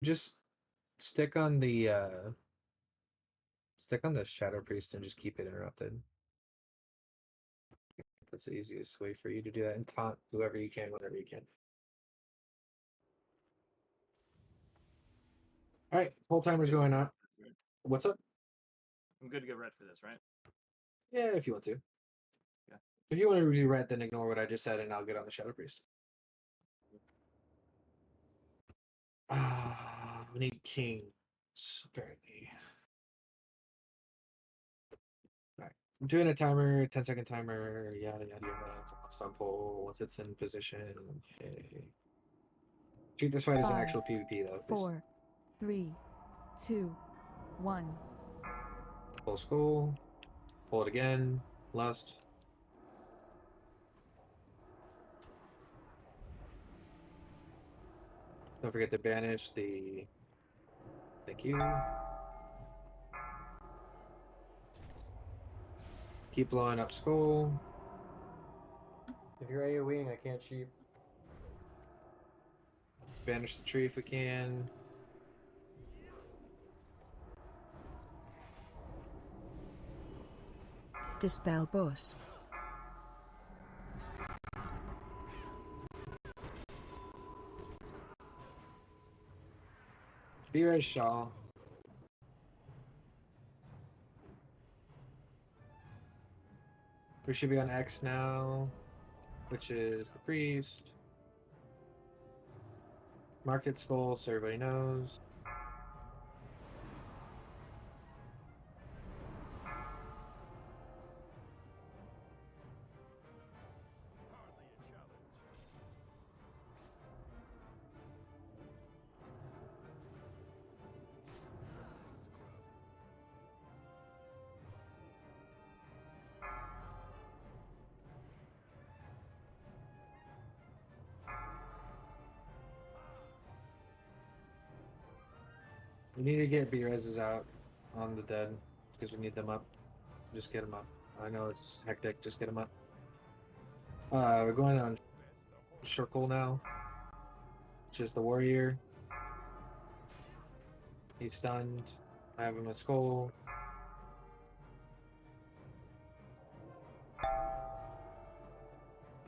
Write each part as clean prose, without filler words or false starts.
Just stick on the Shadow Priest and just keep it interrupted. That's the easiest way for you to do that, and taunt whoever you can whenever you can. All right, whole timer's going on. What's up? I'm good to get red for this, right? Yeah, if you want to. Yeah. If you want to do red, then ignore what I just said, and I'll get on the Shadow Priest. We need kings, apparently. Alright. I'm doing a timer, 10-second timer, yada yada yada. Stun pull once it's in position. Okay. Treat this fight as an actual PvP though. 4, 3, 2, 1. Pull skull. Pull it again. Lust. Don't forget to banish the. Thank you. Keep blowing up skull. If you're AoEing, I can't sheep. Banish the tree if we can. Dispel boss. Be right, Shaw. We should be on X now, which is the priest. Marked its skull so everybody knows. We need to get B-reses out on the dead because we need them up. Just get them up. I know it's hectic. Just get them up. We're going on Circle now, which is the warrior. He's stunned. I have him a skull.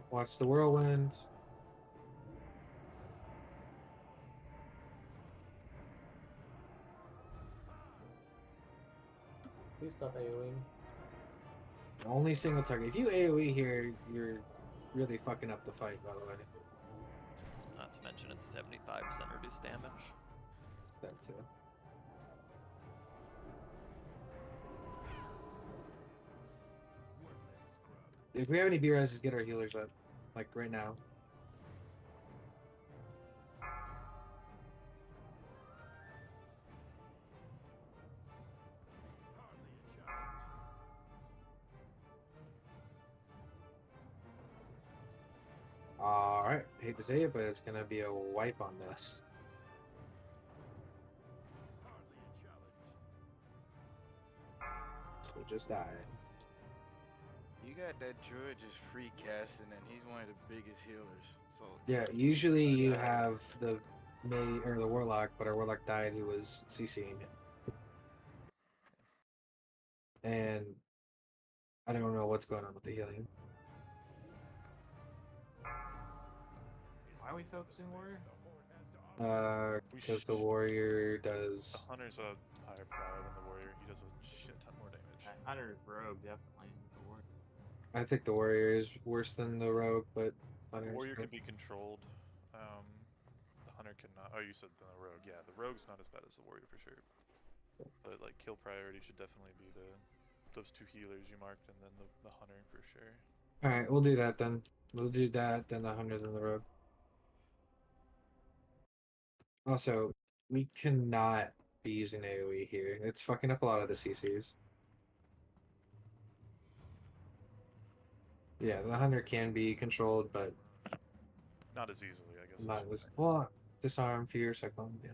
Watch the whirlwind. Please stop AoEing. Only single target. If you AoE here, you're really fucking up the fight, by the way. Not to mention it's 75% reduced damage. That too. If we have any B-reses, get our healers up. Like right now. Alright, hate to say it, but it's gonna be a wipe on this. So we just died. You got that druid just free casting, and he's one of the biggest healers. So yeah, usually you have the or the warlock, but our warlock died. He was CCing it, and I don't know what's going on with the healing. Why are we focusing warrior? Because the warrior does. The hunter's a higher prior than the warrior. He does a shit ton more damage. Hunter rogue definitely. The warrior. I think the warrior is worse than the rogue, but the warrior can be controlled. The hunter cannot. Oh, you said the rogue. Yeah, the rogue's not as bad as the warrior for sure. But like kill priority should definitely be those two healers you marked, and then the hunter for sure. All right, we'll do that then. We'll do that, then the hunter, then the rogue. Also, we cannot be using AoE here. It's fucking up a lot of the CCs. Yeah, the hunter can be controlled, but not as easily, I guess. Not as well. Disarm, fear, cyclone. Yeah.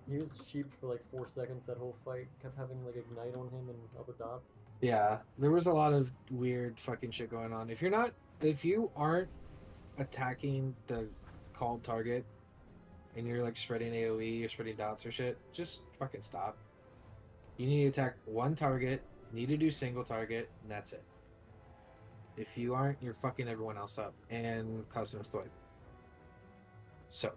He was sheep for like 4 seconds that whole fight. Kept having like ignite on him and other dots. Yeah, there was a lot of weird fucking shit going on. If you aren't attacking the called target, and you're like spreading AoE, you're spreading dots or shit, just fucking stop. You need to attack one target, need to do single target, and that's it. If you aren't, you're fucking everyone else up and causing a story. So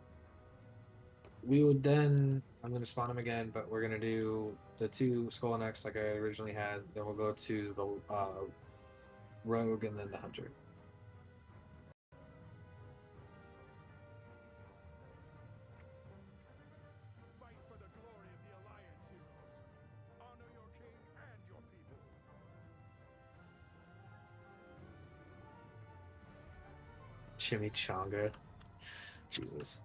we would then, I'm going to spawn him again, but we're going to do the 2 Skull and X like I originally had. Then we'll go to the Rogue and then the Hunter. Fight for the glory of the Alliance, heroes. Honor your king and your people. Chimichanga. Jesus.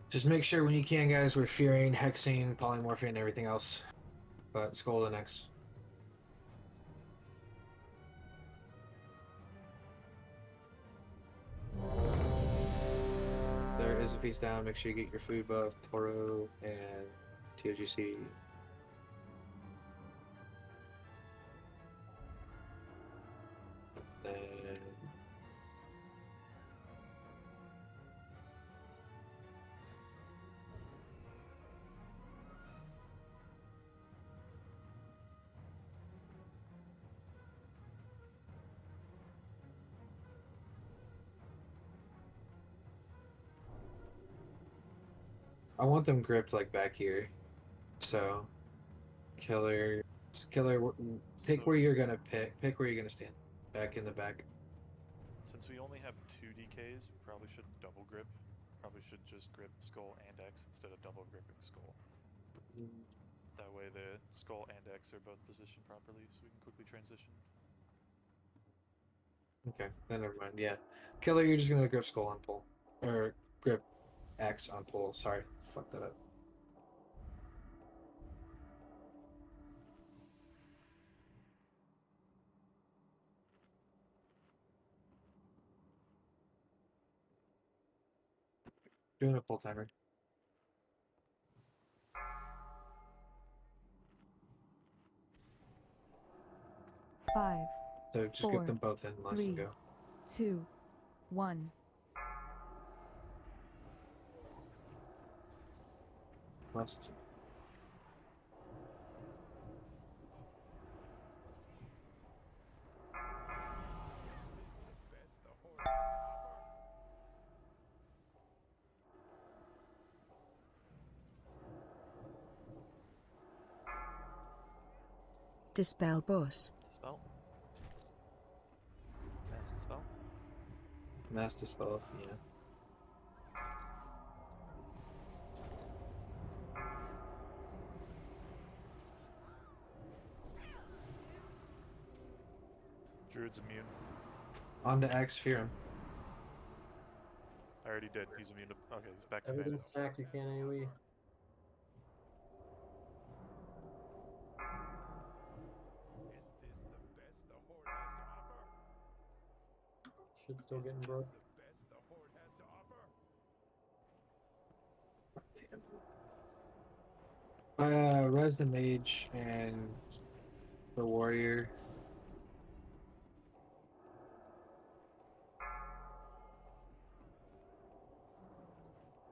Just make sure when you can, guys, we're fearing, hexing, polymorphing, and everything else. But Skull the next. There is a feast down. Make sure you get your food buff, Toro, and ToGC. Then I want them gripped like back here. So, killer, pick So- where you're gonna pick. Pick where you're gonna stand. Back in the back. Since we only have 2 DKs, we probably shouldn't double grip. Probably should just grip Skull and X instead of double gripping Skull. That way the Skull and X are both positioned properly, so we can quickly transition. Okay, then never mind. Yeah, killer, you're just gonna grip Skull on pull, or grip X on pull. Sorry, fuck that up. Doing a pull timer. Five, So just grip 4, them both in, and let them 3, go. 2, 1. Must. Best the Horde has to offer. Dispel boss. Dispel. Cast dispel. Mass dispel, yeah. Druid's immune. On to X, fear him. I already did. He's immune to. Okay, he's back to beta. Everything's stacked, you can't AoE. Is this the best the Horde has to offer? Shit's still getting Is broke. this the best the Horde has to offer? Res the mage and the warrior.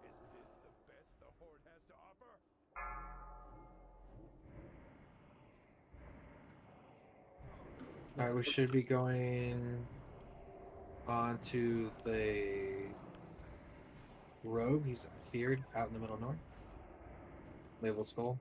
Is this the best the Horde has to offer? Alright, we should be going on to the rogue. He's feared out in the middle north. Labeled skull.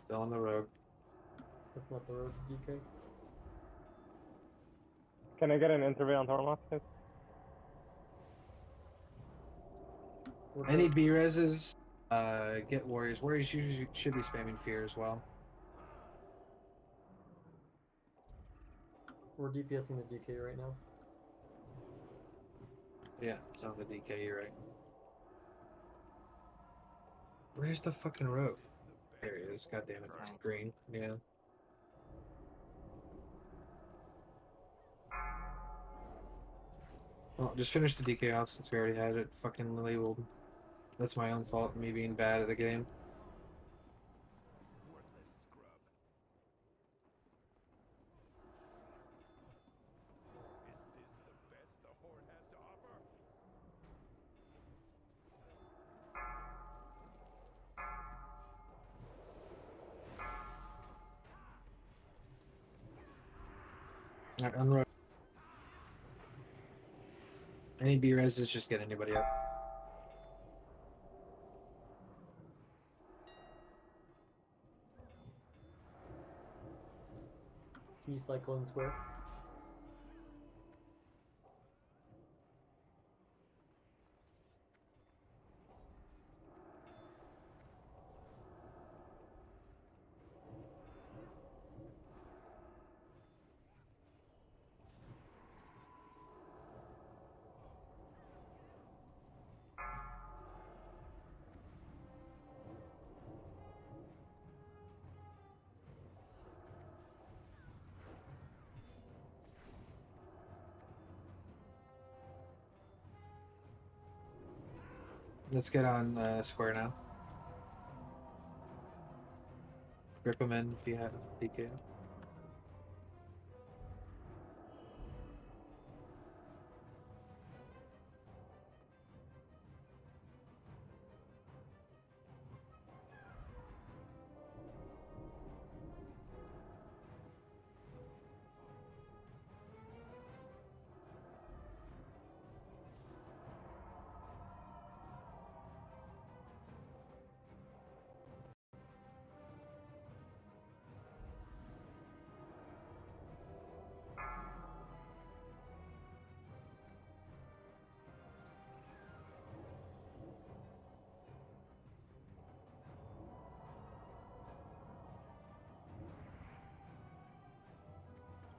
Still on the rogue. That's not the road to DK. Can I get an interview on Torlock, please? What's Any up? B reses? Get warriors. Warriors usually should be spamming fear as well. We're DPSing the DK right now. Yeah, it's not the DK, you're right. Where's the fucking rogue? There he is. God damn it, it's green. Yeah. Well, just finish the DK off since we already had it fucking labeled. That's my own fault, me being bad at the game. Worthless scrub. Is this the best the Horde has to offer? Alright, unroad. Any B reses, just get anybody up. Can you cycle in square? Let's get on square now. Grip them in if you have DK.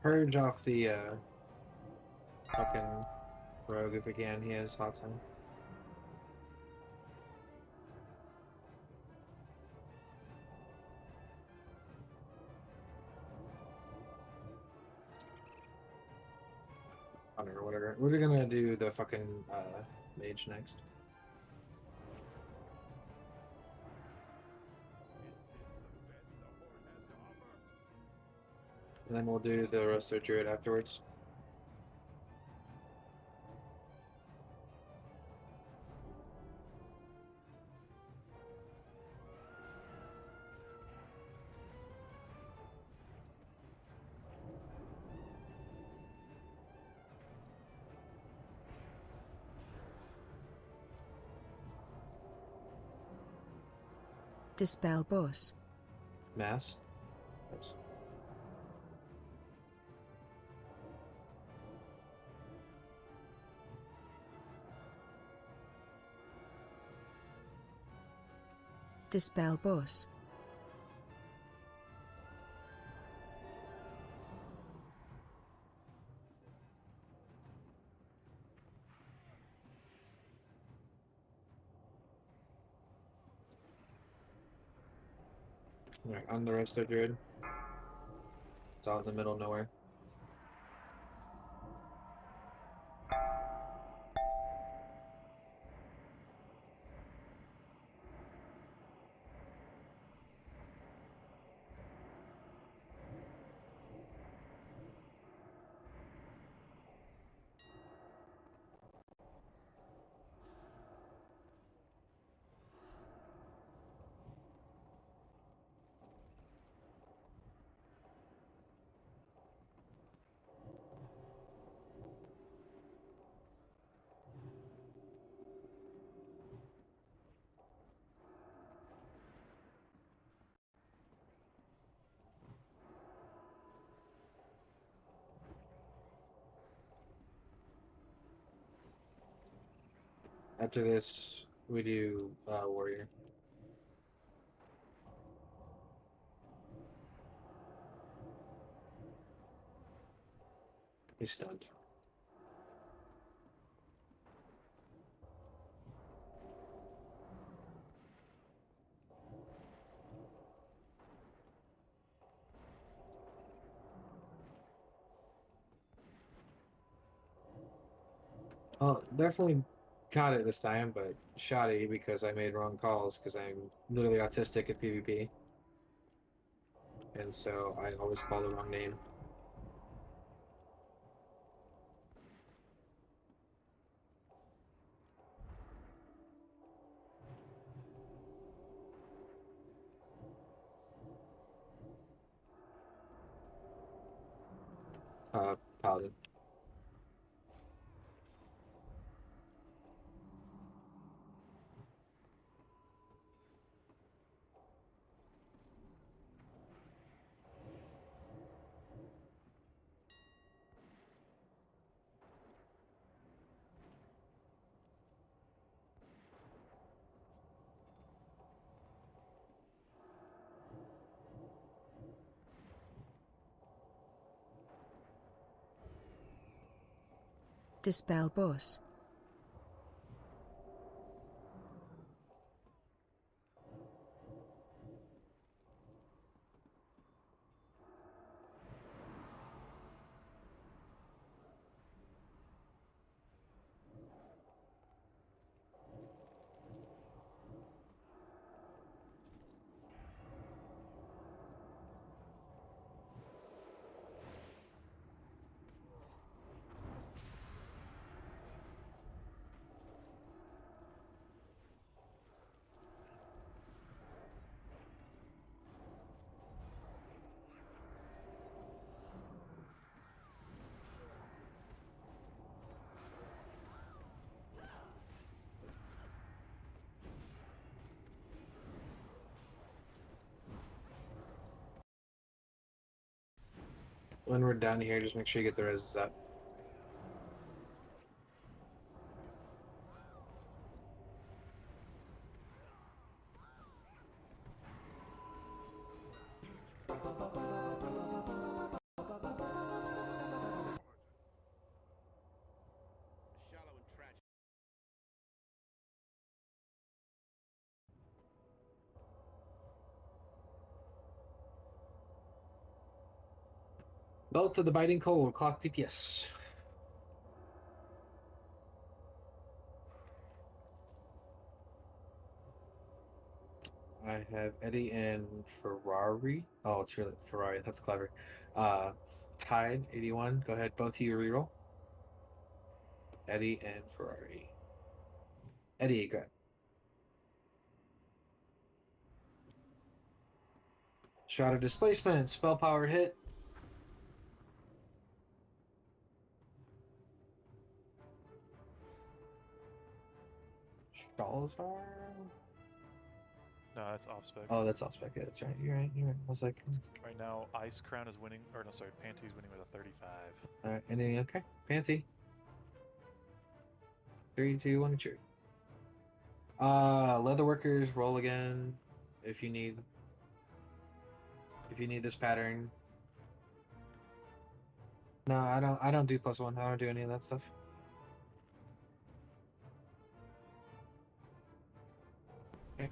Purge off the fucking rogue if we can. He has hot sun. Or whatever. We're gonna do the fucking mage next. And then we'll do the roaster druid afterwards. Dispel boss. Mass. Yes. Dispel boss. Alright, on the roaster druid. It's out in the middle of nowhere. After this, we do warrior. He's stunned. Well, definitely caught it this time, but shoddy because I made wrong calls because I'm literally autistic at PvP. And so I always call the wrong name. Paladin. Dispel boss. When we're down here, just make sure you get the reses up. Shallow and tragic. Belt to the biting cold, clock DPS. I have Eddie and Ferrari. Oh, it's really Ferrari. That's clever. Tide 81. Go ahead, both of you reroll. Eddie and Ferrari. Eddie, go ahead. Shot of displacement. Spell power hit. Shalazar? No, that's off spec. Oh, that's off spec. Yeah, that's right. You're right. You're right. I was like, Right now, Ice Crown is winning, or no, sorry, Panty's winning with a 35. all right. Anything okay? Panty. 3, 2, 1, cheer. Leatherworkers, roll again if you need. If you need this pattern. No, I don't. I don't do +1. I don't do any of that stuff. Okay.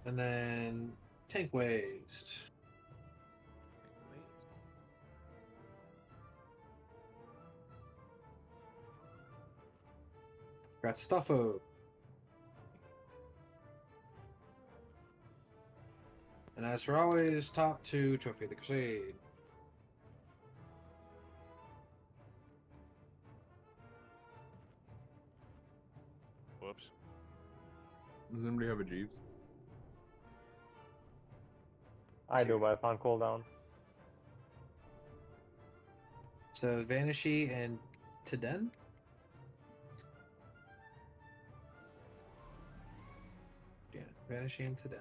And then tank waste. Congrats, Stuffo. And as for always, top 2 Trophy of the Crusade. Whoops. Does anybody have a Jeeves? I do, but it's on cooldown. So Vanishy and Tiden? Yeah, Vanishy and Tiden.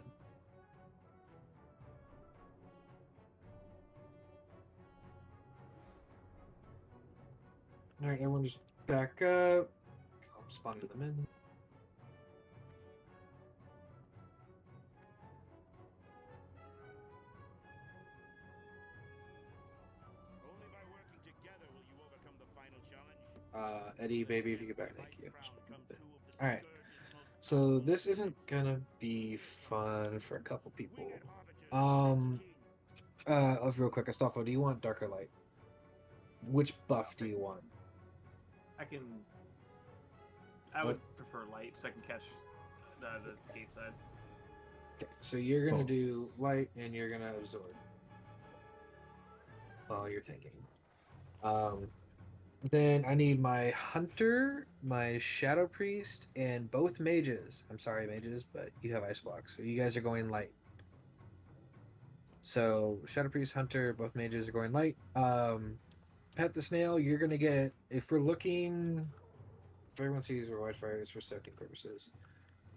Alright, everyone just back up. I'll spawn to them in. Only by Eddie, baby, if you get back, thank you. All right. So this isn't gonna be fun for a couple people. Real quick, Astolfo, do you want dark or light? Which buff do you want? I would prefer light, so I can catch the gate side. Okay, so you're gonna do light, and you're gonna absorb while you're tanking. Then I need my hunter, my shadow priest, and both mages. I'm sorry, mages, but you have ice blocks, so you guys are going light. So shadow priest, hunter, both mages are going light. Pet the snail. You're gonna get, if we're looking, if everyone sees where white fire is for soaking purposes.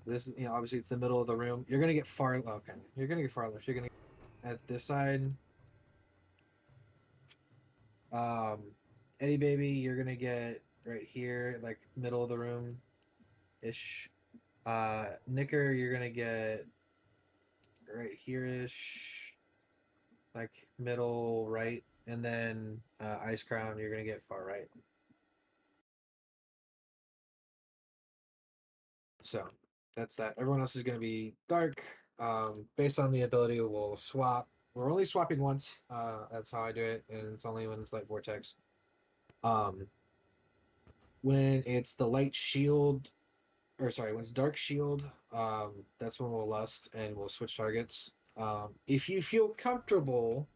This, obviously it's the middle of the room. You're gonna get far. Okay, you're gonna get far left. You're gonna get at this side. Eddie baby, you're gonna get right here, like middle of the room, ish. Knicker, you're gonna get right here ish, like middle right, and then Ice Crown, you're gonna get far right. So that's that. Everyone else is gonna be dark. Based on the ability, we'll swap. We're only swapping once. That's how I do it, and it's only when it's light vortex. When it's the light shield, or sorry, when it's dark shield, that's when we'll lust and we'll switch targets. If you feel comfortable,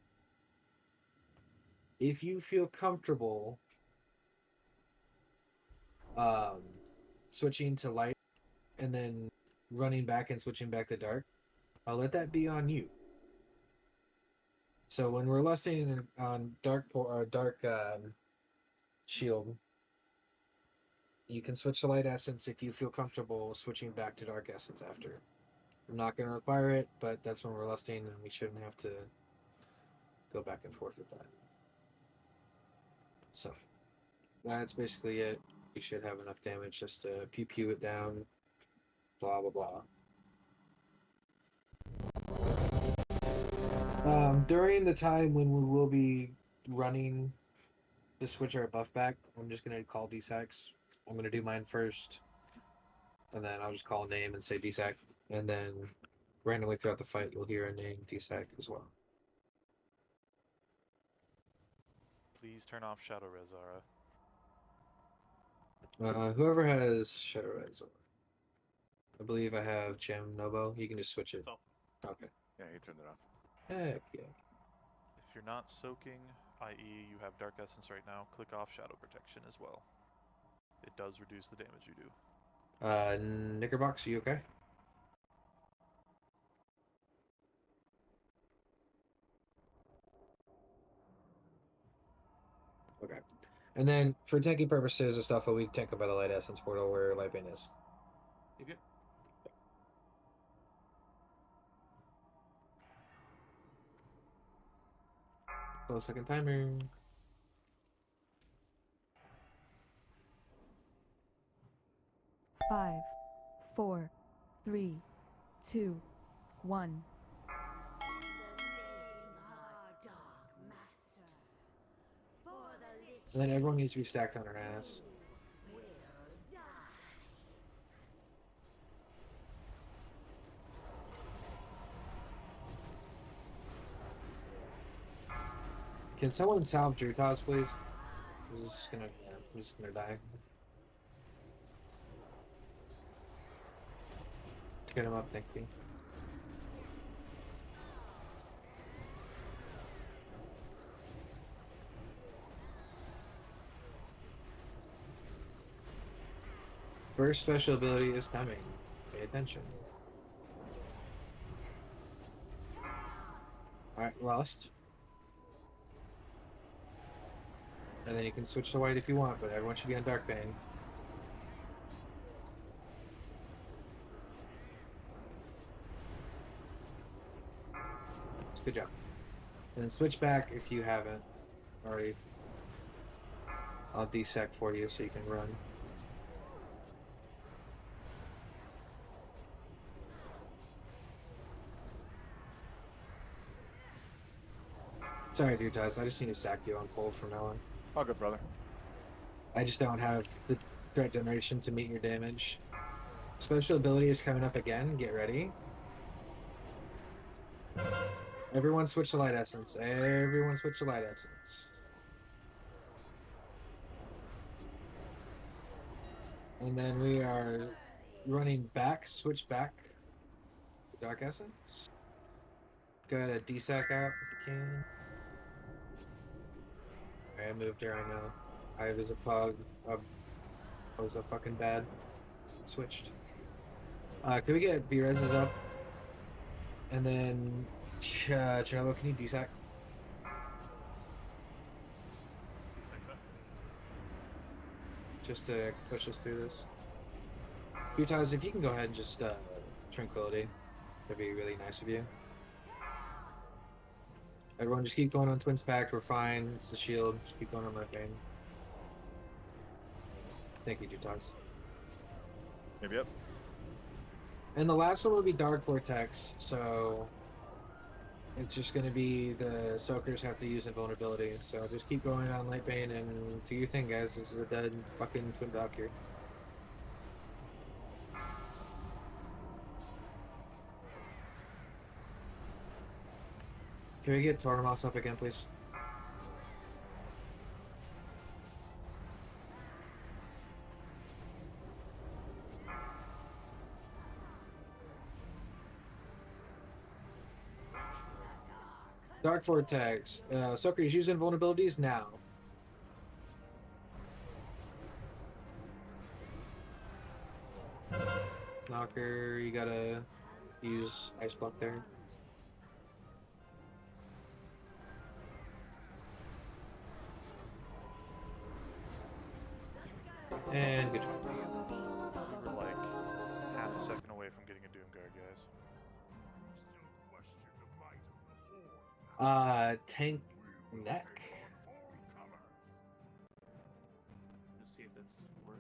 switching to light and then running back and switching back to dark, I'll let that be on you. So when we're lusting on dark shield, you can switch to light essence if you feel comfortable switching back to dark essence after. I'm not going to require it, but that's when we're lusting, and we shouldn't have to go back and forth with that. So that's basically it. You should have enough damage just to pew it down, blah blah blah. During the time when we will be running to switch our buff back, I'm just going to call DSACs. I'm going to do mine first, and then I'll just call a name and say DSAC, and then randomly throughout the fight you'll hear a name DSAC as well. Please turn off Shadow Res, Whoever has Shadow Res, I believe I have Jam Nobo. You can just switch it. Okay. Yeah, he turned it off. Heck yeah. If you're not soaking, i.e. you have Dark Essence right now, click off Shadow Protection as well. It does reduce the damage you do. Knickerbox, are you okay? Okay. And then for tanking purposes and stuff, we tank up by the light essence portal where Lightbane is. You good? Close second timer. Five, 4, 3, 2, 1. And then everyone needs to be stacked on her ass. Can someone salve Jutas, please? This is just gonna, yeah, I'm just gonna die. Get him up, thank you. First special ability is coming. Pay attention. Alright, Lust. And then you can switch to white if you want, but everyone should be on Dark Bane. Good job. And then switch back if you haven't already. I'll desec for you so you can run. Sorry, dude, Taz. I just need to sack you on full from now on. All good, brother. I just don't have the threat generation to meet your damage. Special ability is coming up again. Get ready. Everyone switch to light essence. Everyone switch to light essence. And then we are running back, switch back to dark essence. Go ahead, DSAC out if you can. Alright, I moved around now. I was a pug. I was a fucking bad. Switched. Can we get B-Reses up? And then Chernobyl, can you DSAC? Just to push us through this. Utahs, if you can go ahead and just Tranquility. That'd be really nice of you. Everyone just keep going on Twins Pact, we're fine. It's the shield. Just keep going on that vein. Thank you, Utahs. Maybe up. And the last one will be Dark Vortex, so it's just going to be the Soakers have to use invulnerability. So just keep going on Light Bane and do your thing, guys. This is a dead fucking Twin Valkyrie. Can we get Tormos up again, please? Dark Vortex. Soakers use invulnerabilities now. Knocker, you gotta use Ice Block there. And good job. We were like half a second away from getting a Doomguard, guys. Tank neck. Let's see if that's worth.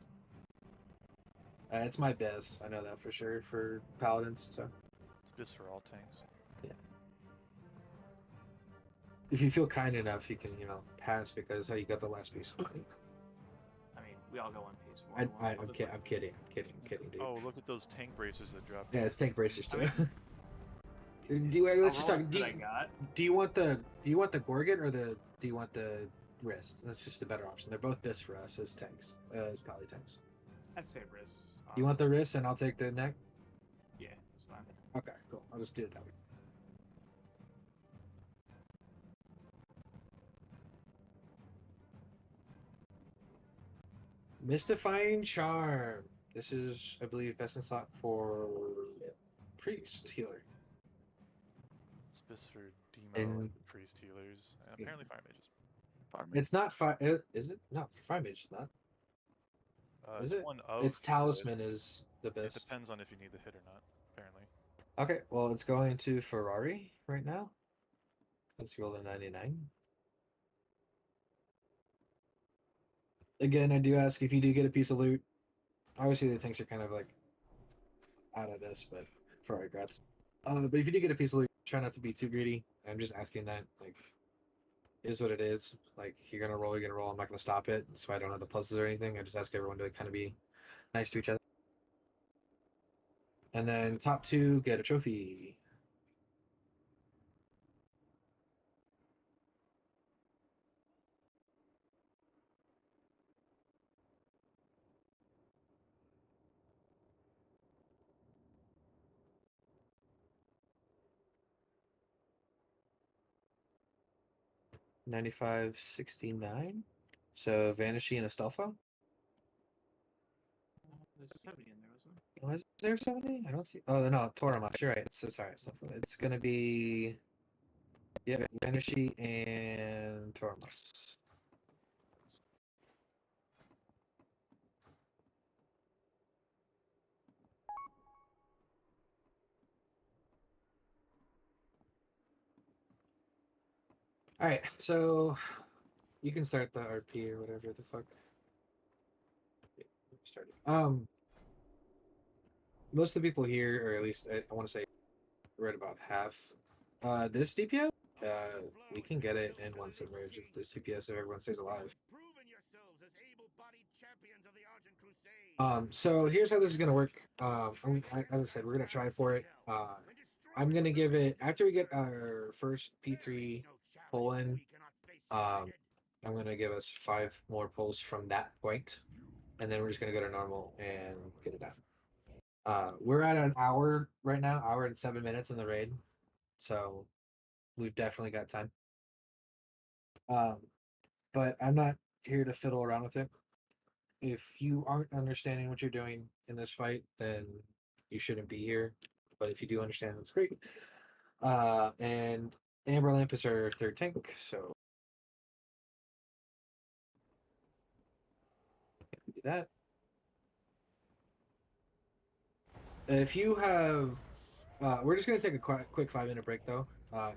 It's my best. I know that for sure for paladins. So It's best for all tanks. yeah. If you feel kind enough, you can pass because you got the last piece. I mean, we all go one piece. I'm kidding, dude. Oh, look at those tank bracers that dropped. Yeah, it's tank bracers too. Let's just talk. Do you want the Gorget or do you want the wrist? That's just a better option. They're both best for us as tanks, as pally tanks. I'd say wrist. You want the wrist and I'll take the neck? Yeah, that's fine. Okay, cool. I'll just do it that way. Mystifying Charm. This is, I believe, best in slot for Priest Healer. It's best for Demo and Priest healers, and apparently Fire Mages. It's not is it? No, for Fire Mage, it's not. Is it? One of It's the Talisman best. is the best. It depends on if you need the hit or not, apparently. Okay, well, it's going to Ferrari right now. Let's roll a 99. Again, I do ask if you do get a piece of loot. Obviously, the tanks are kind of like out of this, but Ferrari grabs. But if you do get a piece of loot, try not to be too greedy. I'm just asking that, like, is what it is. Like, you're gonna roll, I'm not gonna stop it. So I don't have the pluses or anything. I just ask everyone to kind of be nice to each other. And then top two get a trophy. $95.69. So Vanishing and Astolfo. There's 70 in there, wasn't there? Was there 70? I don't see. Oh no, Toramas. You're right. So sorry, Astolfo. It's gonna be Vanishing and Toramas. All right, so you can start the RP or whatever the fuck. Started. Most of the people here, or at least I want to say, right about half. This DPS, we can get it in one submerge if this DPS if everyone stays alive. So here's how this is gonna work. As I said, we're gonna try for it. I'm gonna give it after we get our first P3 pull in. I'm gonna give us 5 more pulls from that point, and then we're just gonna go to normal and get it done. We're at an hour right now, hour and 7 minutes in the raid, so we've definitely got time. But I'm not here to fiddle around with it. If you aren't understanding what you're doing in this fight, then you shouldn't be here. But if you do understand, that's great. And Amber Lamp is our third tank, so do that. If you have, we're just gonna take a quick 5-minute break though.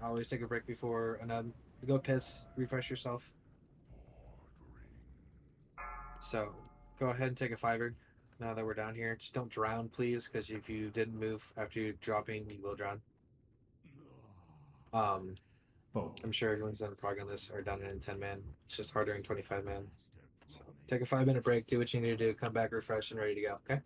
Always take a break before another. Go piss, refresh yourself. So go ahead and take a 5-er now that we're down here. Just don't drown, please, because if you didn't move after you're dropping, you will drown. I'm sure everyone's done prog on this or done it in 10-man. It's just harder in 25-man. So take a 5-minute break, do what you need to do, come back refreshed and ready to go, okay?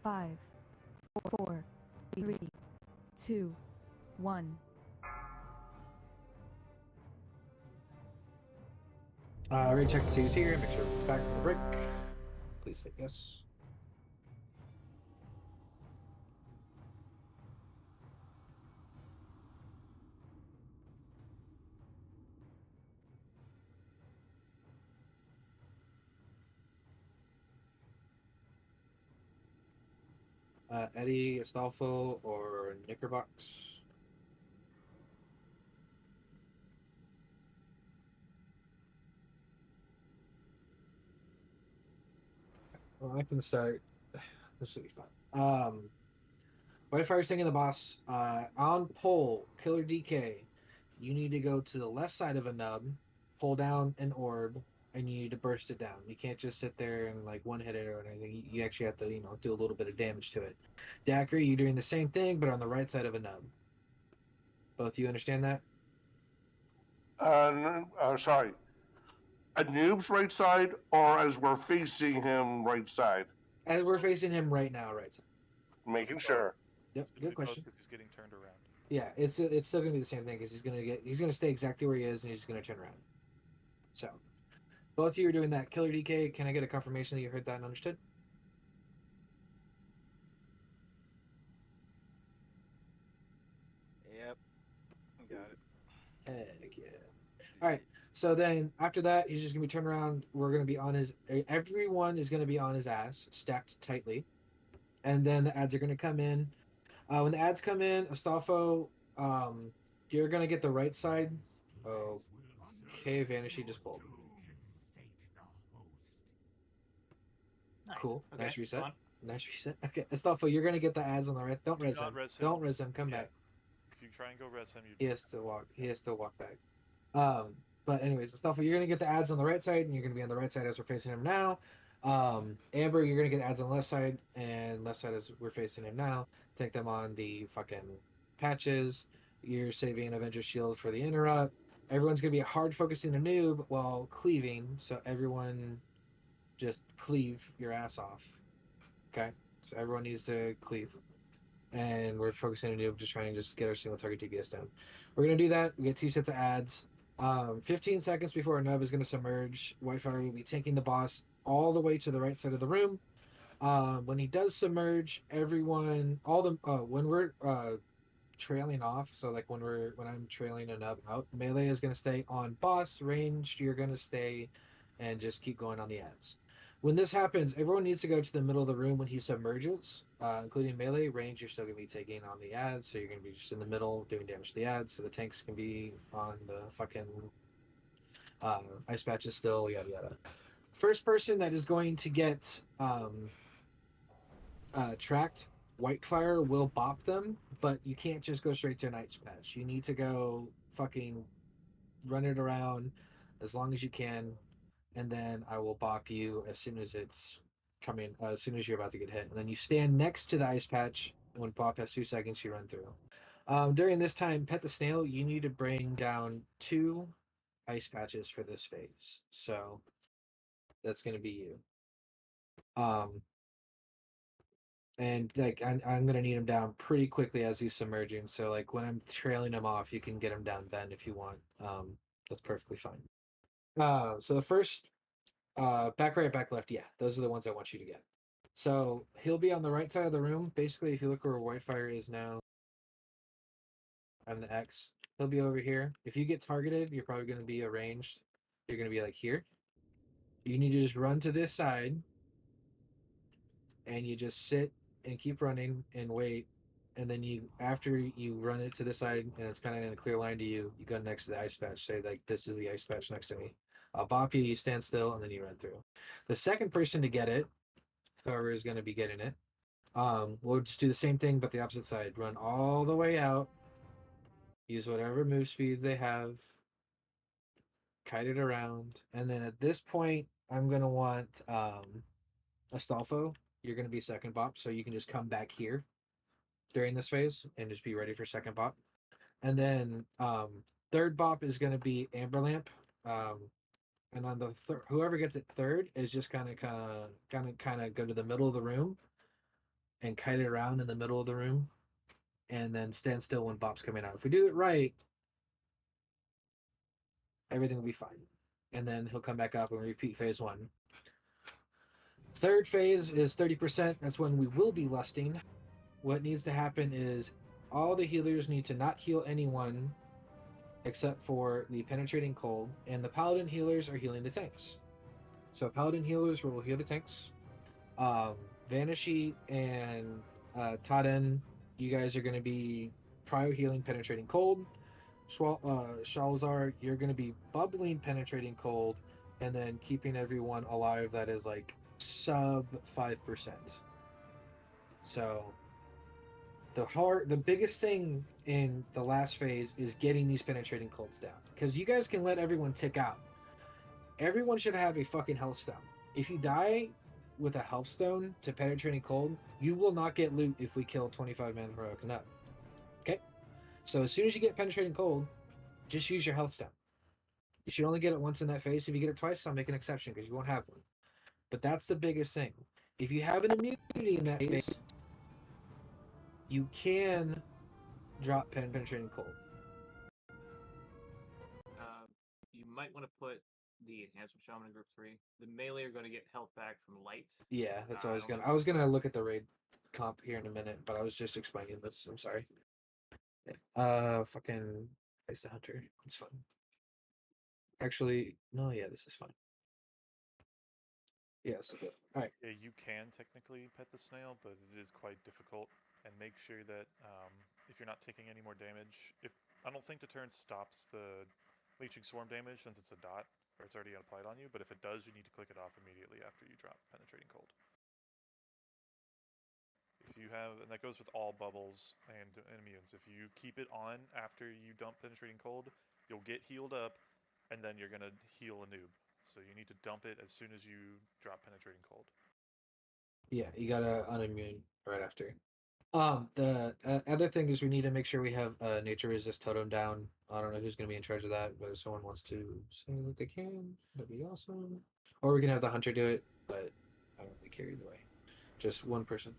5, 4, 3, 2, 1. Already check to see who's here. Make sure it's back from the break. Please hit yes. Eddie, Astolfo, or Knickerbox? Well, I can start. This will be fun. Whitefire's taking the boss. On pole, Killer DK, you need to go to the left side of a nub, pull down an orb, and you need to burst it down. You can't just sit there and like one hit it or anything. You actually have to, do a little bit of damage to it. Dacre, you're doing the same thing, but on the right side of a nub. Both you understand that? Sorry. A noob's right side, or as we're facing him right side? As we're facing him right now, right side. Making sure. Yep, good question. Because he's getting turned around. Yeah, it's still gonna be the same thing because he's gonna stay exactly where he is and he's just gonna turn around. So, both of you are doing that. Killer DK, can I get a confirmation that you heard that and understood? Yep. Got it. Heck yeah. All right. So then after that, he's just gonna be turned around. We're gonna be on his. Everyone is gonna be on his ass, stacked tightly, and then the ads are gonna come in. When the ads come in, Astolfo, you're gonna get the right side. Okay, Vanishy just pulled. Nice. Cool. Okay, Nice reset. fun. Nice reset. Okay, Astolfo, you're gonna get the ads on the right. Don't Do res not him. res him. Don't res him. Come Yeah. back. If you try and go res him, you He has to walk. He has to walk back. But anyways, Astolfo, you're gonna get the ads on the right side, and you're gonna be on the right side as we're facing him now. Amber, you're gonna get ads on the left side, and left side as we're facing him now. Take them on the fucking patches. You're saving Avenger Shield for the interrupt. Everyone's gonna be hard focusing a noob while cleaving, so everyone just cleave your ass off. Okay, so everyone needs to cleave, and we're focusing a noob to try and just get our single target TPS down. We're gonna do that. We get 2 sets of ads. 15 seconds before our nub is going to submerge, Whitefire will be taking the boss all the way to the right side of the room. When he does submerge, everyone, when we're trailing off, so like when I'm trailing a nub out, melee is going to stay on boss, ranged, you're going to stay and just keep going on the ads. When this happens, everyone needs to go to the middle of the room when he submerges, including melee. Range, you're still going to be taking on the ads, so you're going to be just in the middle doing damage to the ads, so the tanks can be on the fucking ice patches still, yada yada. First person that is going to get tracked, Whitefire will bop them, but you can't just go straight to an ice patch. You need to go fucking run it around as long as you can, and then I will bop you as soon as it's coming, as soon as you're about to get hit. And then you stand next to the ice patch. When bop has 2 seconds, you run through. During this time, Pet the Snail, you need to bring down 2 ice patches for this phase. So that's going to be you. And like I'm going to need him down pretty quickly as he's submerging. So like when I'm trailing him off, you can get him down then if you want. That's perfectly fine. So the first back right, back left, yeah, those are the ones I want you to get. So he'll be on the right side of the room. Basically, if you look where Whitefire is now, I'm the X. He'll be over here. If you get targeted, you're probably going to be arranged. You're going to be like here. You need to just run to this side, and you just sit and keep running and wait. And then after you run it to the side, and it's kind of in a clear line to you, you go next to the ice patch. Say like, "This is the ice patch next to me." I'll bop you. You stand still, and then you run through. The second person to get it, whoever is going to be getting it, we'll just do the same thing, but the opposite side. Run all the way out. Use whatever move speed they have. Kite it around, and then at this point, I'm gonna want Astolfo. You're gonna be second bop, so you can just come back here during this phase and just be ready for second bop. And then third bop is gonna be Amber Lamp. And on the whoever gets it third is just kind of go to the middle of the room and kite it around in the middle of the room, and then stand still when Bop's coming out. If we do it right, everything will be fine. And then he'll come back up and repeat phase 1. Third phase is 30%. That's when we will be lusting. What needs to happen is all the healers need to not heal anyone except for the penetrating cold, and the paladin healers are healing the tanks. So paladin healers will heal the tanks. Vanishi and Taden, you guys are going to be cryo healing penetrating cold. Shalzar, you're going to be bubbling penetrating cold, and then keeping everyone alive that is like sub 5%. So the biggest thing in the last phase is getting these penetrating colds down, because you guys can let everyone tick out. Everyone should have a fucking health stone. If you die with a health stone to penetrating cold, you will not get loot if we kill 25 men heroic and up. Okay? So as soon as you get penetrating cold, just use your health stone. You should only get it once in that phase. If you get it twice, I'll make an exception because you won't have one. But that's the biggest thing. If you have an immunity in that phase, you can drop penetrating cold. You might want to put the enhancement shaman in group 3. The melee are going to get health back from light. Yeah, that's what I was gonna look at the raid comp here in a minute, but I was just explaining this. I'm sorry. Fucking Ice the Hunter. It's fun. Actually, no, yeah, this is fine. Yes. All right. Yeah, you can technically pet the snail, but it is quite difficult. And make sure that if you're not taking any more damage, I don't think deterrence stops the leeching swarm damage since it's a dot or it's already applied on you. But if it does, you need to click it off immediately after you drop penetrating cold. If you have, and that goes with all bubbles and immunes. If you keep it on after you dump penetrating cold, you'll get healed up, and then you're gonna heal a noob. So you need to dump it as soon as you drop penetrating cold. Yeah, you gotta unimmune right after. The other thing is we need to make sure we have nature resist totem down. I don't know who's gonna be in charge of that, but if someone wants to say that they can, that'd be awesome. Or we can have the hunter do it, but I don't really care either way. Just one person.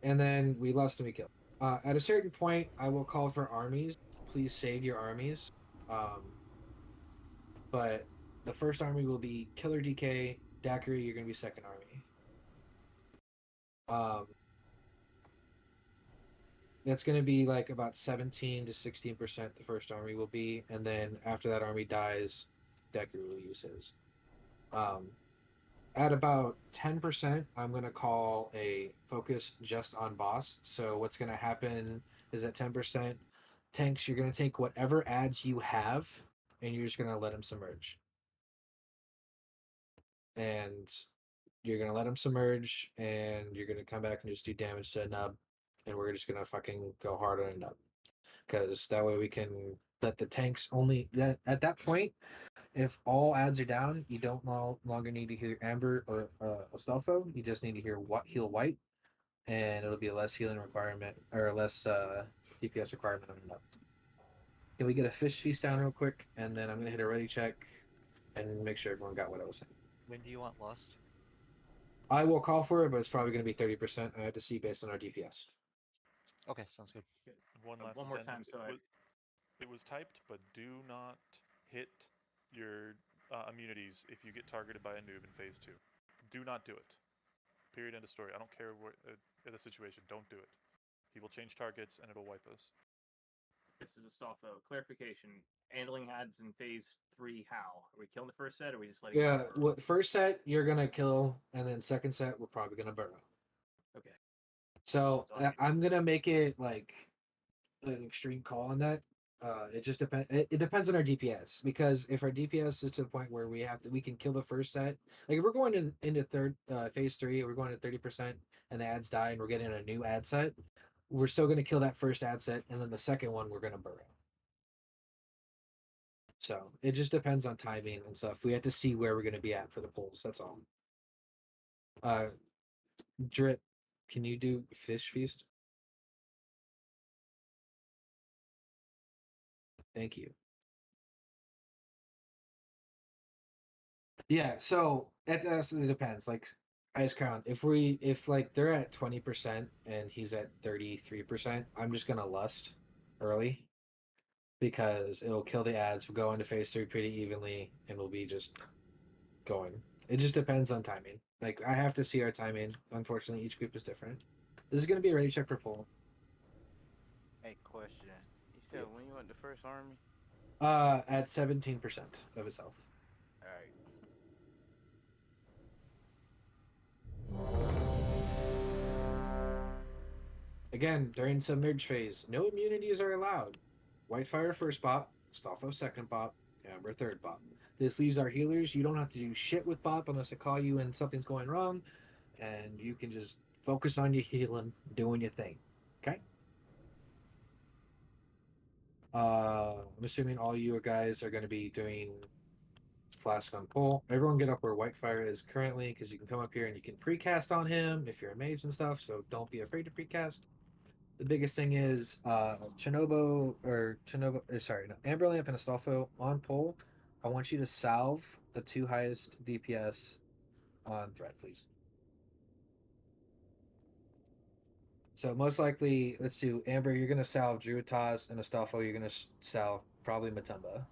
And then we lost and we killed. At a certain point, I will call for armies. Please save your armies. But the first army will be Killer DK, Daiquiri, you're going to be second army. That's going to be like about 17 to 16% the first army will be. And then after that army dies, Daiquiri will use his. At about 10%, I'm going to call a focus just on boss. So what's going to happen is at 10%, tanks, you're going to take whatever ads you have, and you're just going to let them submerge. And you're going to let them submerge, and you're going to come back and just do damage to a nub, and we're just going to fucking go hard on a nub. Because that way we can let the tanks only... At that point, if all ads are down, you don't no longer need to hear Amber or Astolfo. You just need to hear heal white, and it'll be a less healing requirement or less DPS requirement on enough. Can we get a fish feast down real quick, and then I'm gonna hit a ready check and make sure everyone got what I was saying. When do you want Lost? I will call for it, but it's probably gonna be 30%. I have to see based on our DPS. Okay, sounds good. One more time, so it was typed, but do not hit your immunities if you get targeted by a noob in phase 2. Do not do it. Period. End of story. I don't care what the situation. Don't do it. He will change targets and it'll wipe us. This is Astolfo. Clarification. Handling ads in phase 3, how? Are we killing the first set, or are we just letting Yeah, first set you're gonna kill, and then second set we're probably gonna burrow. Okay. So I'm gonna make it like an extreme call on that. It just depends. It depends on our DPS, because if our DPS is to the point where we can kill the first set. Like if we're going into third phase 3, we're going to 30%, and the ads die, and we're getting a new ad set. We're still going to kill that first ad set, and then the second one we're going to burrow. So it just depends on timing and stuff. We have to see where we're going to be at for the polls. That's all. Drip, can you do fish feast? Thank you. Yeah, so it depends. Like Highest crown. If like they're at 20% and he's at 33%, I'm just gonna lust early because it'll kill the ads. We'll go into phase 3 pretty evenly, and we'll be just going. It just depends on timing. Like I have to see our timing. Unfortunately, each group is different. This is gonna be a ready check per poll. Hey, question. You said when you went to first army? At 17% of his health. All right. Again, during submerge phase, no immunities are allowed. Whitefire first bop, Stolfo second bop, Amber third bop. This leaves our healers. You don't have to do shit with bop unless I call you and something's going wrong, and you can just focus on your healing, doing your thing. Okay? I'm assuming all you guys are going to be doing flask on pole. Everyone get up where Whitefire is currently, because you can come up here and you can precast on him if you're a mage and stuff, so don't be afraid to precast. The biggest thing is Amber Lamp and Astolfo on pole. I want you to salve the 2 highest DPS on threat, please. So most likely, let's do Amber. You're gonna salve Druitas, and Astolfo, you're gonna salve probably Matumba.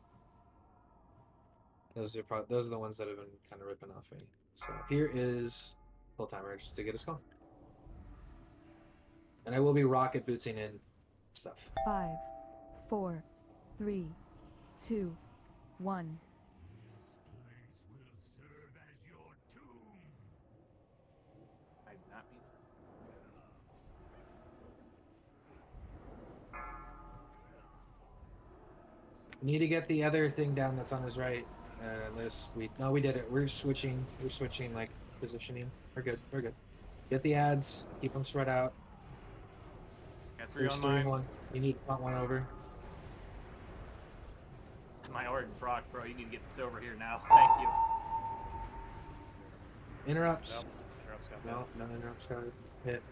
Those are the ones that have been kind of ripping off me. So here is full timer just to get us going, and I will be rocket bootsing in stuff. 5, 4, 3, 2, 1. I did not mean. We need to get the other thing down that's on his right. Unless we did it. We're switching like positioning. We're good. We're good. Get the ads. Keep them spread out. Got 3 There's on 3 mine. one. You need to front one over. My Orden Brock, bro. You need to get this over here now. Thank you. Interrupts. Nope. Interrupts got No interrupts. Got it. Hit.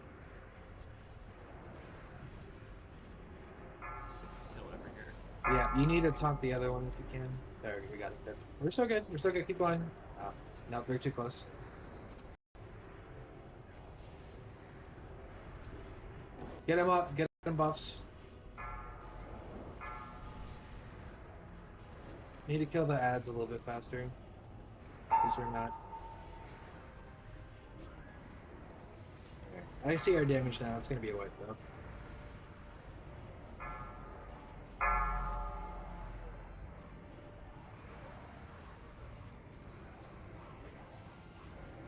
It's still over here. Yeah, you need to taunt the other one if you can. There, we got it. Good. We're so good. We're so good. Keep going. No, they're too close. Get him up. Get him buffs. Need to kill the ads a little bit faster. Because we're not. Okay. I see our damage now. It's going to be a wipe, though.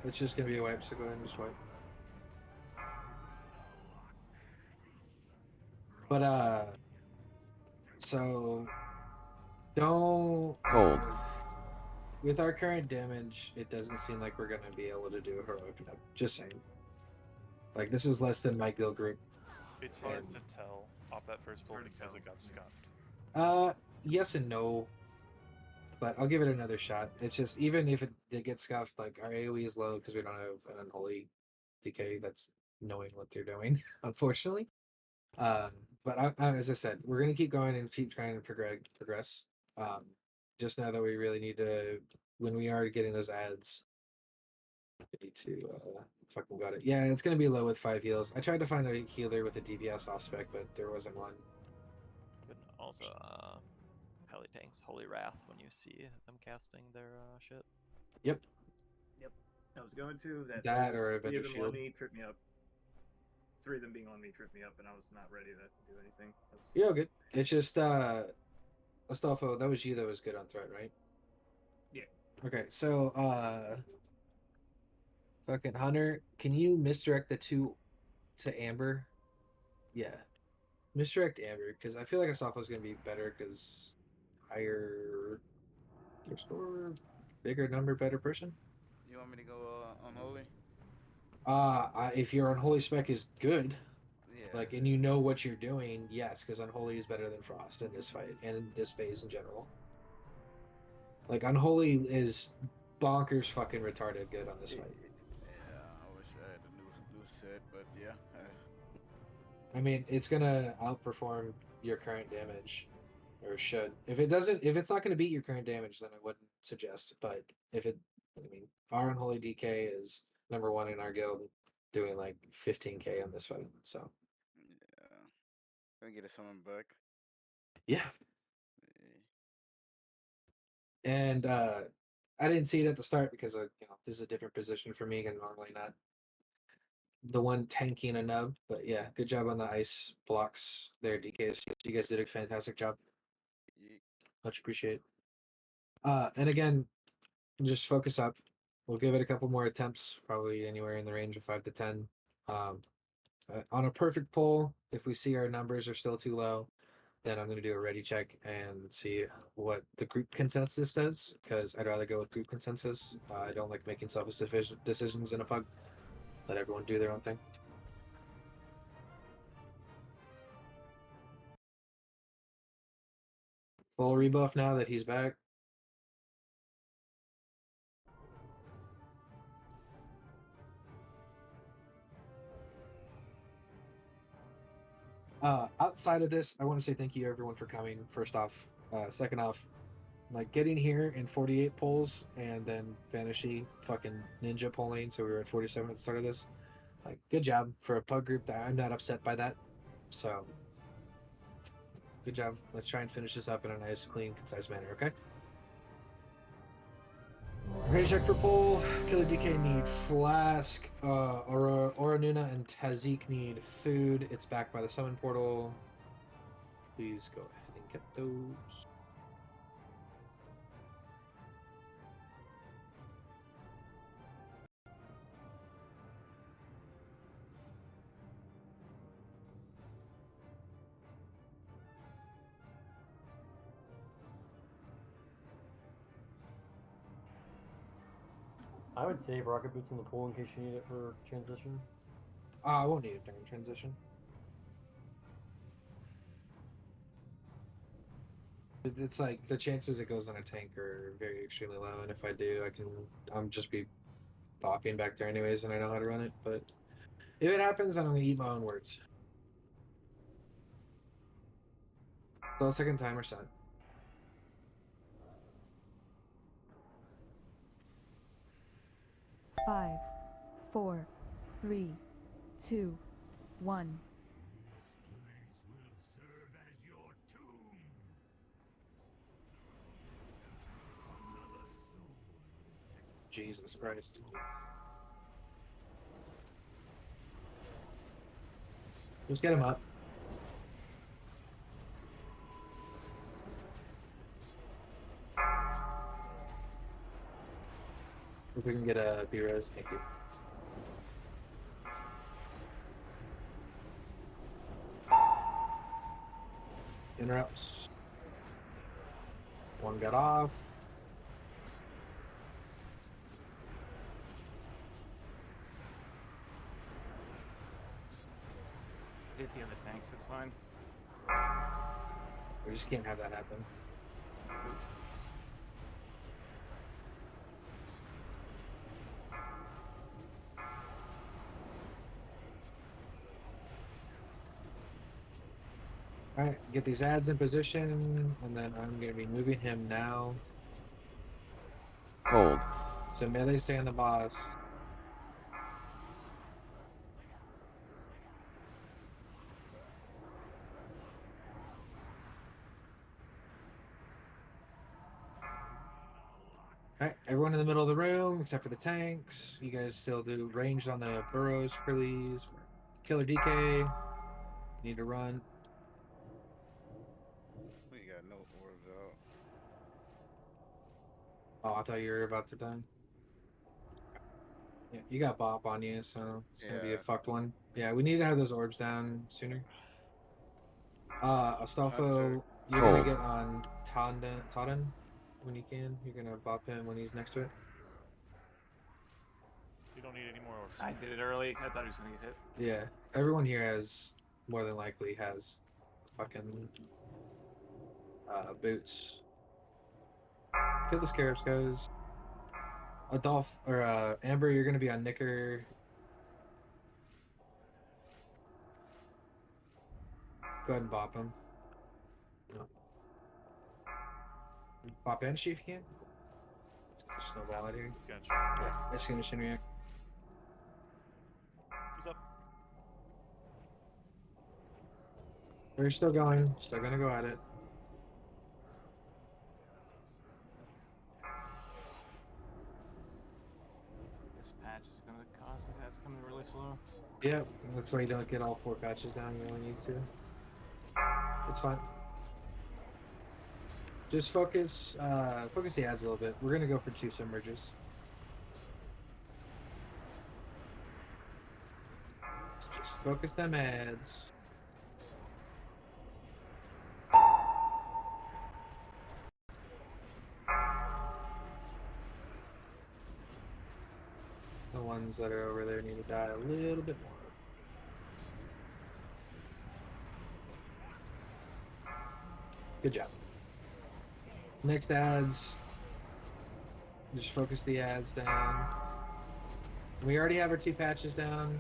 It's just going to be a wipe, so go ahead and just wipe. But, so don't. Cold. With our current damage, it doesn't seem like we're going to be able to do a heroic up. Just saying. Like, this is less than my guild group. It's hard to tell off that first pull because it got scuffed. Yes and no. But I'll give it another shot. It's just, even if it did get scuffed, like, our AoE is low because we don't have an unholy DK that's knowing what they're doing, unfortunately. But as I said, we're going to keep going and keep trying to progress. Just now that we really need to, when we are getting those ads, we need to fucking got it. Yeah, it's going to be low with 5 heals. I tried to find a healer with a DPS off spec, but there wasn't one. Could also Heli Tank's Holy Wrath when you see them casting their shit. Yep. I was going to That or three Avenger of them Shield. on me tripped me up. 3 of them being on me tripped me up, and I was not ready to do anything. You're all good. It's just Astolfo, that was you that was good on threat, right? Yeah. Okay, so fucking Hunter, can you misdirect the 2 to Amber? Yeah. Misdirect Amber, because I feel like Astolfo's gonna be better because higher gear score, bigger number, better person. You want me to go unholy? If your unholy spec is good, Yeah. like, and you know what you're doing, yes, because unholy is better than frost in this fight and in this phase in general. Like, unholy is bonkers fucking retarded good on this fight. Yeah, I wish I had a new set, but yeah. I mean, it's gonna outperform your current damage, or should. If it's not gonna beat your current damage, then I wouldn't suggest. But if it, I mean, our unholy DK is number one in our guild, doing like 15K on this fight. So Yeah. Gonna get a summon back. yeah, Yeah. and I didn't see it at the start because this is a different position for me, and normally not the one tanking a nub. But yeah, good job on the ice blocks there, DKs. You guys did a fantastic job. Much appreciated. And again, just focus up. We'll give it a couple more attempts, probably anywhere in the range of 5 to 10. On a perfect pull, if we see our numbers are still too low, then I'm going to do a ready check and see what the group consensus says, because I'd rather go with group consensus. I don't like making selfish decisions in a pug. Let everyone do their own thing. Full rebuff now that he's back. Outside of this, I want to say thank you everyone for coming. First off, second off, like getting here in 48 polls and then Vanishy fucking ninja polling, so we were at 47 at the start of this. Like, good job for a pug group. That I'm not upset by that. So, good job. Let's try and finish this up in a nice, clean, concise manner. Okay. Ready check for poll. Killer DK need flask. Aura Nuna and Tazik need food. It's back by the summon portal. Please go ahead and get those. I would save rocket boots in the pool in case you need it for transition. I won't need it during transition. It's like the chances it goes on a tank are very extremely low, and if I do, I'm just be bopping back there anyways, and I know how to run it. But if it happens, then I'm gonna eat my own words. So second timer set. Five, 4, 3, 2, 1. Jesus Christ. Just get him up. If we can get a B-Res, thank you. Interrupts. One got off. Hit the other tanks, it's fine. We just can't have that happen. Alright, get these ads in position, and then I'm going to be moving him now. Cold. So melee stay on the boss. Alright, everyone in the middle of the room, except for the tanks. You guys still do ranged on the burrows, please. Killer DK. Need to run. We got no orbs out. Oh, I thought you were about to die. Yeah, you got Bop on you, so it's gonna be a fucked one. Yeah, we need to have those orbs down sooner. Astolfo, you're gonna get on Totten when you can. You're gonna bop him when he's next to it. You don't need any more orbs. I did it early. I thought he was gonna get hit. Yeah, everyone here has more than likely has fucking boots. Kill the scarabs, guys. Adolf or Amber, you're gonna be on Nicker. Go ahead and bop him. No. Bop Banshee if you can. Let's snowball it here. Gotcha. Yeah, it's gonna Shinriak. We're still going. Still gonna go at it. This patch is gonna cause his head's coming really slow. Yep, that's why you don't get all 4 patches down. You only need 2. It's fine. Just focus the ads a little bit. We're gonna go for 2 submerges. Just focus them ads. The ones that are over there need to die a little bit more. Good job. Next ads. Just focus the ads down. We already have our 2 patches down.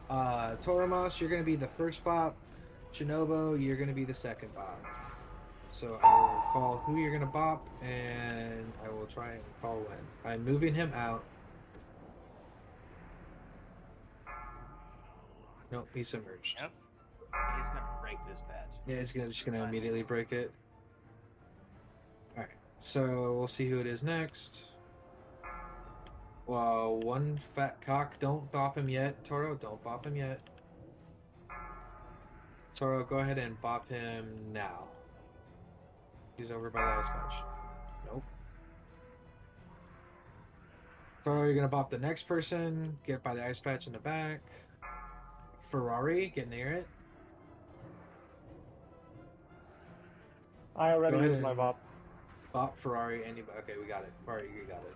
Toramos, you're going to be the first bop. Shinobu, you're going to be the second bop. So I will call who you're going to bop, and I will try and call when. I'm moving him out. Nope, he's submerged. Yep. He's gonna break this patch. Yeah, he's just gonna immediately break it. Alright, so we'll see who it is next. Well, one fat cock. Don't bop him yet. Toro, don't bop him yet. Toro, go ahead and bop him now. He's over by the ice patch. Nope. Toro, you're gonna bop the next person. Get by the ice patch in the back. Ferrari, get near it. I already Go ahead used my and bop. Bop Ferrari. Okay, we got it. Ferrari, you got it.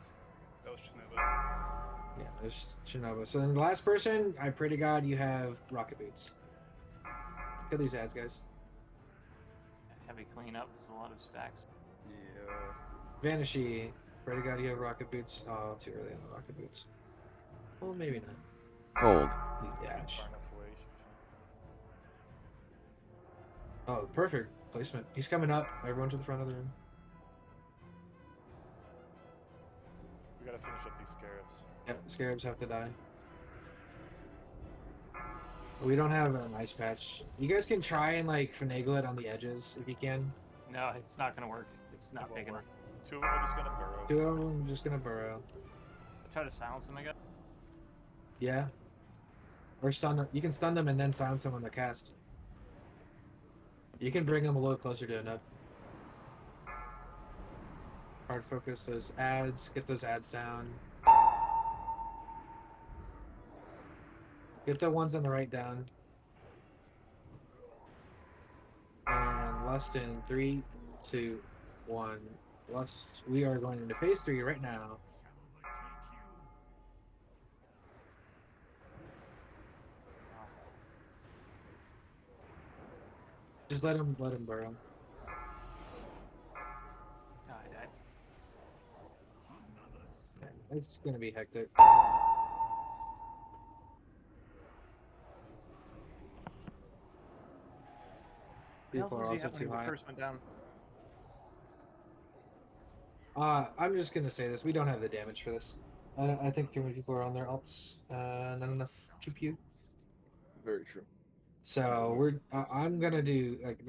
That was Shinobu. Yeah, there's Shinobu. So then the last person, I pray to God you have rocket boots. Kill these ads, guys. Heavy cleanup. There's a lot of stacks. Yeah. Vanishy, pray to God you have rocket boots. Oh, too early on the rocket boots. Well, maybe not. Cold. Dash. Far enough away, should be fine. Oh, perfect placement. He's coming up. Everyone to the front of the room. We gotta finish up these scarabs. Yep, scarabs have to die. We don't have an ice patch. You guys can try and like finagle it on the edges if you can. No, it's not gonna work. It's not It big won't enough. work. 2 of them are just gonna burrow. 2 of them just gonna burrow. I try to silence them, I guess. Yeah. Or stun them. You can stun them and then silence them on their cast. You can bring them a little closer to a nub. Hard focus those ads. Get those ads down. Get the ones on the right down. And Lust in 3, 2, 1. Lust. We are going into phase 3 right now. Just let him burrow. Oh, I died. It's gonna be hectic. People are also too high. First one down. I'm just gonna say this: we don't have the damage for this. I think too many people are on their alts, not enough GPU. Very true. So I'm gonna do like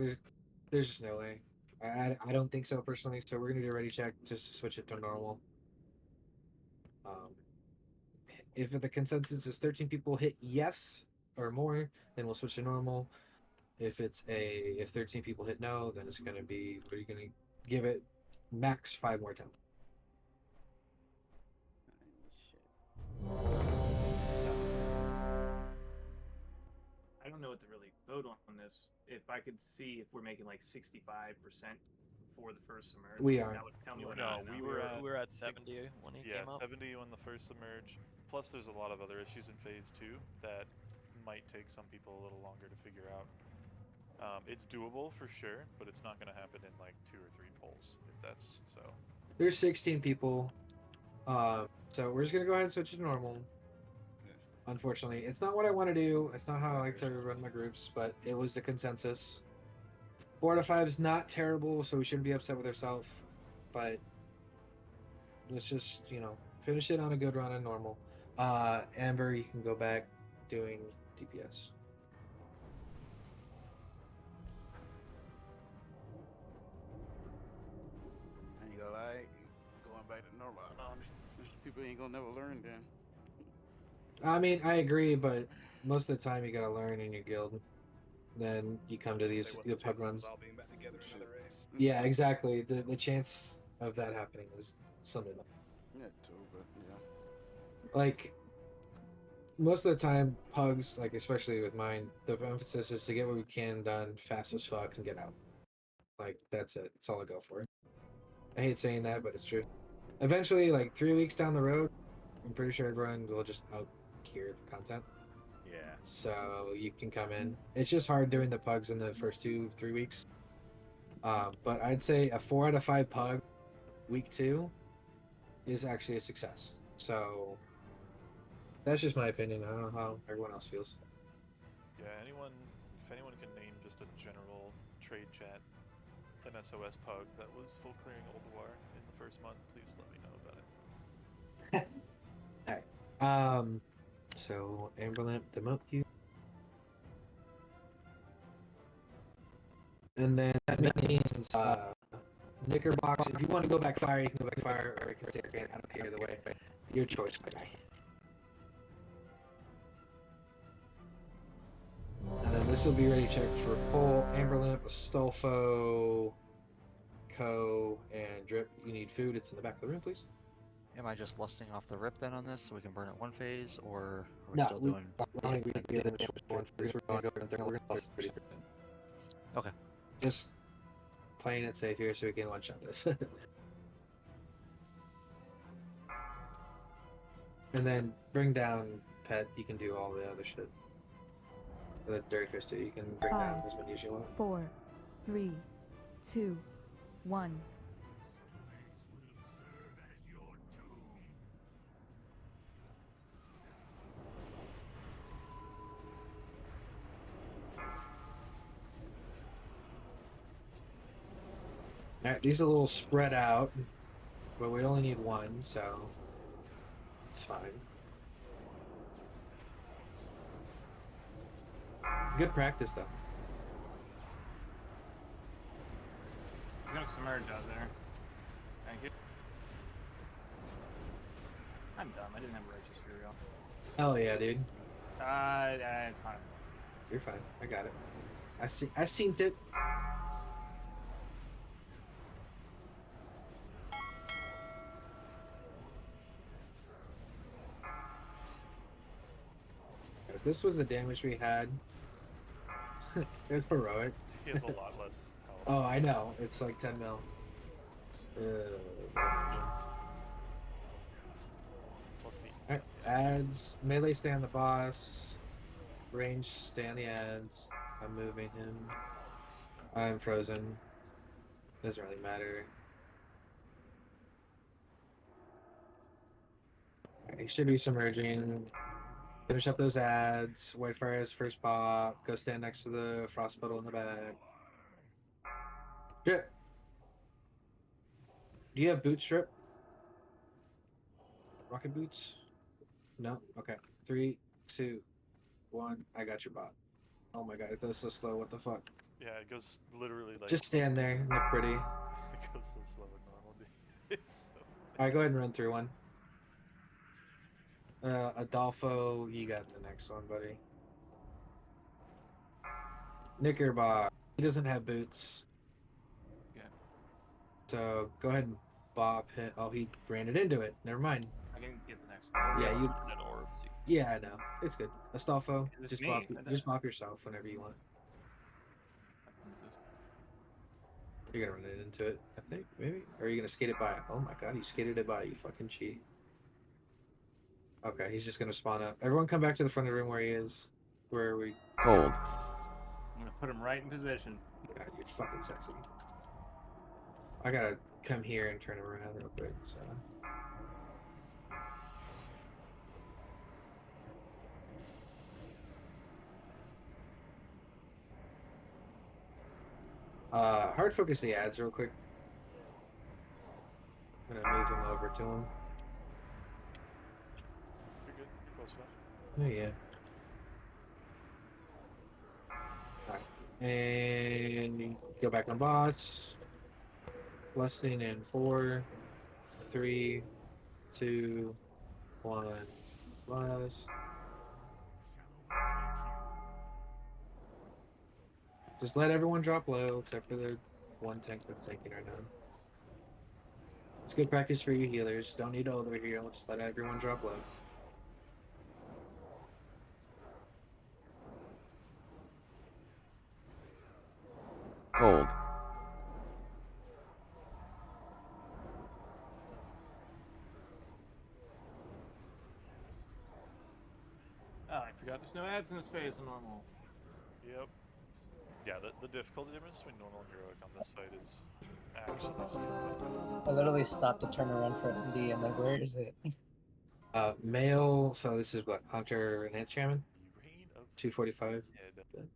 there's just no way. I don't think so personally. So we're gonna do a ready check just to switch it to normal. If the consensus is 13 people hit yes or more, then we'll switch to normal. If 13 people hit no, then it's gonna be we're gonna give it max 5 more times. So I don't know what to really vote on this. If I could see if we're making like 65% for the first submerge, We are. that would tell me what No, I know. we were at, We were at 70 when he yeah, came up. 70 when the first submerge. Plus, there's a lot of other issues in phase 2 that might take some people a little longer to figure out. It's doable for sure, but it's not going to happen in like 2 or 3 polls, if that's so. There's 16 people. So we're just gonna go ahead and switch to normal. Unfortunately, it's not what I want to do. It's not how I like to run my groups, but it was the consensus. 4 to 5 is not terrible, so we shouldn't be upset with ourselves. But let's just, finish it on a good run on normal. Amber, you can go back doing DPS. hell, I ain't going back to normal. People ain't gonna never learn then. I mean, I agree, but most of the time you gotta learn in your guild. Then you come to these pub runs. Yeah, exactly. The chance of that happening is slim enough. Yeah, too, but yeah. Like most of the time, pugs, like especially with mine, the emphasis is to get what we can done fast as fuck and get out. Like that's it. That's all I go for. I hate saying that, but it's true. Eventually, like 3 weeks down the road, I'm pretty sure everyone will just out gear the content. Yeah. So you can come in. It's just hard doing the pugs in the first 2-3 weeks. But I'd say a 4 out of 5 pug week 2 is actually a success. So that's just my opinion. I don't know how everyone else feels. Yeah, if anyone can name just a general trade chat, an SOS pug that was full clearing Old War in the first month, please let me know about it. Alright. So Amberlamp, demote you. And then that means Knickerbox, if you want to go back fire, you can go back fire, or you can stay again. I don't care either way. Your choice, my guy. And then this will be ready checked for Pole, Amberlamp, Astolfo, Co, and Drip. You need food. It's in the back of the room, please. Am I just lusting off the rip then on this so we can burn it one phase, or are we No, still doing? We're going to go Okay. Just playing it safe here so we can one-shot this. And then bring down Pet. You can do all the other shit. The Dirty Fisted, you can bring down as many as you want. 4, 3, 2, 1. Alright, these are a little spread out, but we only need one, so it's fine. Good practice, though. He's gonna submerge out there. Thank you. I'm dumb. I didn't have Righteous Fury on. Hell yeah, dude. Fine. You're fine. I got it. I seen it. If this was the damage we had, it's heroic. He has a lot less health. Oh, I know. It's like 10 mil. Alright, ads. Melee stay on the boss. Range stay on the ads. I'm moving him. I'm frozen. Doesn't really matter. Right, he should be submerging. Finish up those ads. Whitefire's first pop. Go stand next to the frost puddle in the back. Drip. Do you have boot strip? Rocket boots? No? Okay. 3, 2, 1. I got your bot. Oh my god, it goes so slow. What the fuck? Yeah, it goes literally like. Just stand there. Look pretty. It goes so slow in normal. It's so. Alright, go ahead and run through one. Adolfo, you got the next one, buddy. Knickerbock. He doesn't have boots. Yeah. So go ahead and bop him. Oh, he ran it into it. Never mind. I can get the next one. Yeah, you. And orbs. Yeah, I know. It's good. Astolfo, It's just me. just bop yourself whenever you want. You're gonna run it into it, I think, maybe? Or are you gonna skate it by? Oh my god, you skated it by, you fucking cheat. Okay, he's just gonna spawn up. Everyone come back to the front of the room where he is. Where are we? Cold. I'm gonna put him right in position. God, you're fucking sexy. I gotta come here and turn him around real quick, so. Hard focus the ads real quick. I'm gonna move him over to him. You're good. You're close enough. Oh yeah. Alright. And go back on boss. Lusting in 4, 3, 2, 1. Lust. Just let everyone drop low, except for the one tank that's tanking right now. It's good practice for you healers. Don't need to overheal. Just let everyone drop low. Gold. Oh, I forgot there's no ads in this phase of normal. Yep. Yeah, the difficulty difference between normal and heroic on this fight is actually stupid. I literally stopped to turn around for MD. I'm like, where is it? Male, so this is what? Hunter Enhanced Shaman? The reign of 245. dead.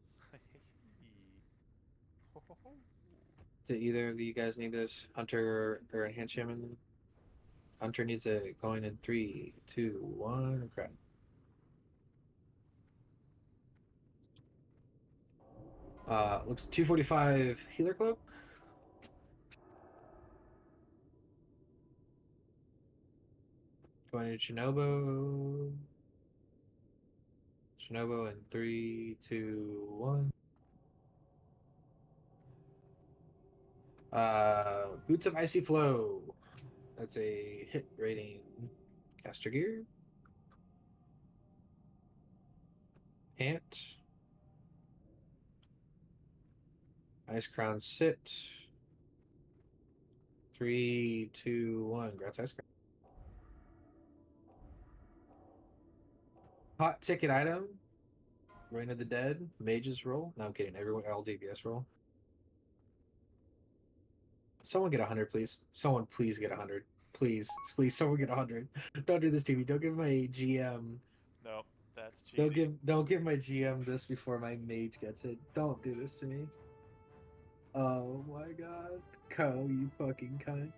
Do either of you guys need this? Hunter or Enhanced Shaman? Hunter needs it going in 3, 2, 1. Crap. Looks 245 Healer Cloak. Going to Shinobu. Shinobu in 3, 2, 1. Boots of Icy Flow. That's a hit rating. Caster Gear. Pant. Ice Crown Sit. 3, 2, 1. Grats Ice Crown. Hot ticket item. Reign of the Dead. Mage's roll. No, I'm kidding. Everyone, all DPS roll. Someone get 100, please. Someone please get 100. Please, please, someone get 100. Don't do this to me. Don't give my GM. No, that's cheating. Don't give my GM this before my mage gets it. Don't do this to me. Oh my god. Co, you fucking cunt.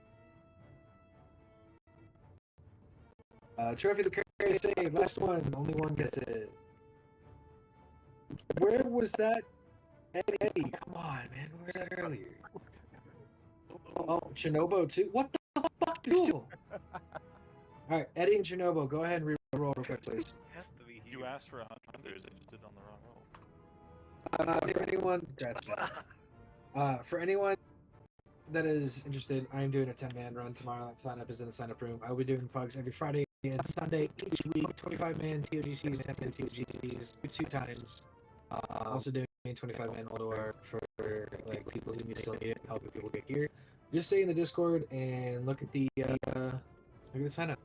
Trophy the carry save. Last one. Only one gets it. Where was that? Eddie, come on, man. Where was that earlier? Oh, Chinobo too? What the fuck, dude? Alright, Eddie and Chinobo, go ahead and re-roll real quick, please. You asked for 100, they just did it on the wrong roll. For anyone, for anyone that is interested, I am doing a 10-man run tomorrow. Sign up is in the sign-up room. I will be doing pugs every Friday and Sunday each week. 25-man ToGCs and 10-man ToGCs 2 times. Also doing 25-man Oldor for like people who still need it, helping people get gear. Just stay in the Discord and look at the sign-up.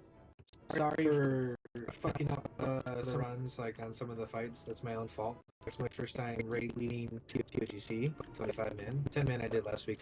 Sorry for fucking up the runs like on some of the fights. That's my own fault. It's my first time raid leading ToGC, 25 men. 10 men I did last week,